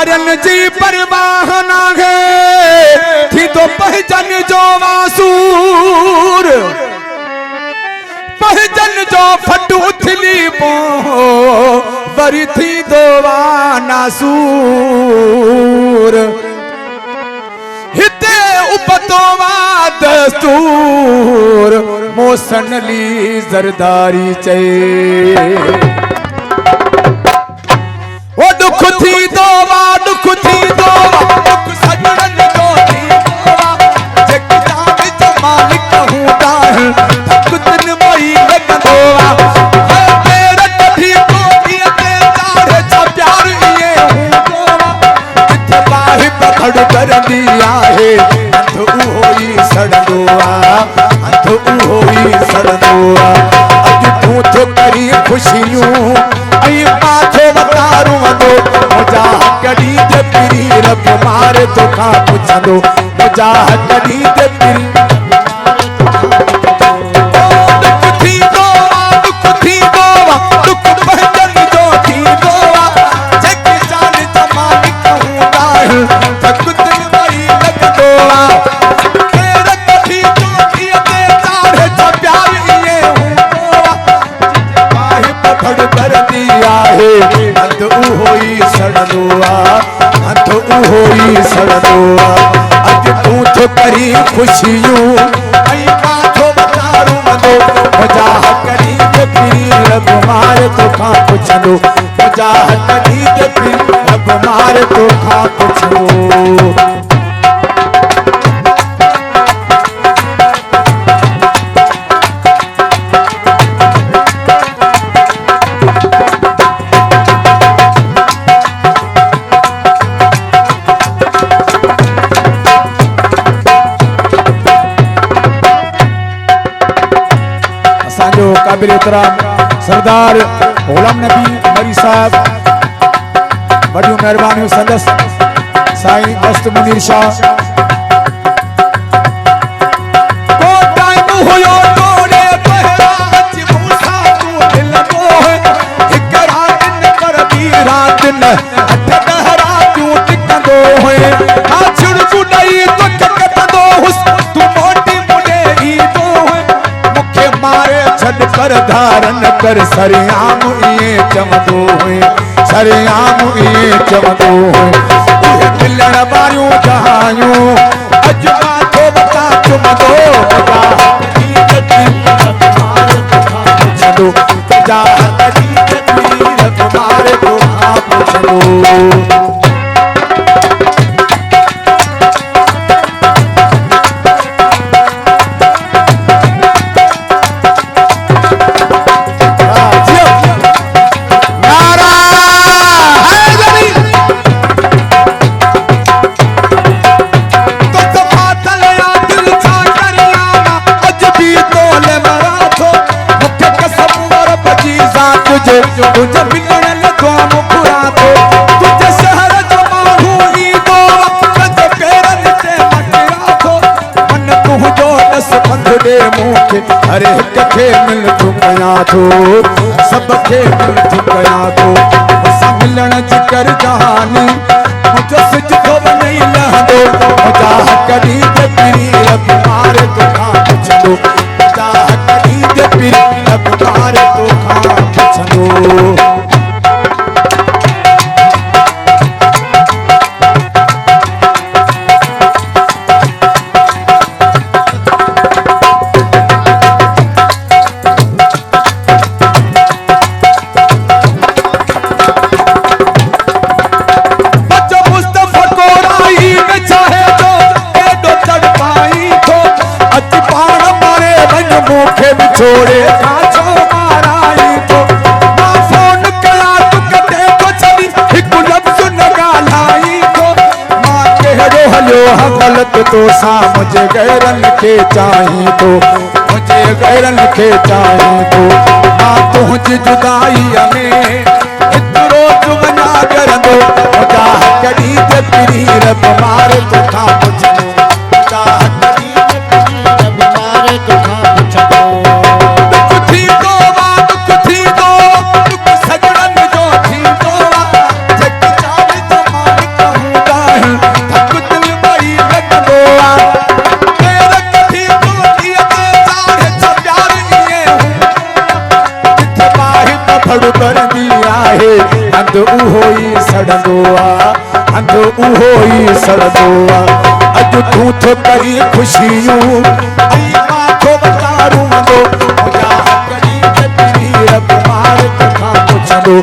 यारन जी परवाह ना है थी तो पहचान जो वासूर पहचान जो फटू थली पो वरी थी दोवा नासूर हिते उपतोवा दस्तूर मोसनली जरदारी चे वो दुख थी दोवा दुख सजन जो थी दोवा जग जाग जमाल कहूँ दाह थक दिन मई लग दोवा तेरे कभी तो किए ते चाहे चा प्यार ये हूँ दोवा किथे बाहि पकड़ कर दिया है अंध उहोई सड़दोआ अंध उहोई सड़दोआ अज तू तो करी खुशियों आई माथो बतारू दो मुझा कड़ी दे पिरी रब मारे तो खा पुछंदो मुझा कड़ी दे पिरी दुख थी दोवा दुख पहचन जो थी दोवा जग जान जमाल कहूँ दाह थक दिन मई लग दोवा तेरे कभी तो किए ते चाहे चा प्यार ये हूँ दोवा बाहि पकड़ कर दिया है अंध उहोई सड़दोआ अंध उहोई सड़दोआ अज तू तो करी खुशियों आई माथो बतारू मदो मजा करी दे पीर रब मारे तो खा पुछंदो मजा करी दे पीर रब मारे तो खा पुछंदो काबिल एहतराम सरदार गुलाम नबी मरी साहब बड़ी मेहरबानी संदस साईं मस्त मुनीर शाह को टाइम होयो तोरे पहरा अज मूसा तू दिल मोह एक रात न कर दी रात न अठ दहरा तू टिकंदो है आ छुड़कू नहीं तो कटंदो हुस तू मोटी मुने ही दो है मुखे मारे छड कर धारण कर सरियाम ये चमदो है सरियाम ये चमदो है उहे मिलण वारियूं जहायूं अज माथो बता चुमदो जा छडो जा मारे तो आप छडो तुझे मिलण लॻो मुखरा तो तुझे शहर जो माण्हू ईंदो तुझे पेरनि ते मटिया थो मन तुंहिंजो ॾस पंध ॾे मूंखे हर हिक खे मिल थो कयां थो सभ खे मिल थो कयां थो असां मिलण जी कर जहानी मुंहिंजो सिजदो वञई लहंदो मुंहिंजा हक़ ॾींदे पिरी रब मारे तोखां पुछंदो मुंहिंजा हक़ ॾींदे पिरी रब मारे तोखां पुछंदो छोड़े काछो माराई तो मां फोन कया तू कटे तो छड़ी हिक लफ्ज न गालाई तो मां केड़ो हलो गलत तो सा मुझे गैरन के चाही तो मुझे गैरन के चाही तो मां तुझी जुदाई में इतरो जुमना करंदो मुझा कड़ी ते पिरी रब मारे तो खा पुछो मुझा कड़ी ते पिरी रब मारे तो खा पुछो उहो ई सड़ंदो आ हंध उहो ई सड़ंदो आ अज तू तो करी खुशियूं आई मां तो बतारूं दो मुझा करी के पीर मार कथा पुछंदो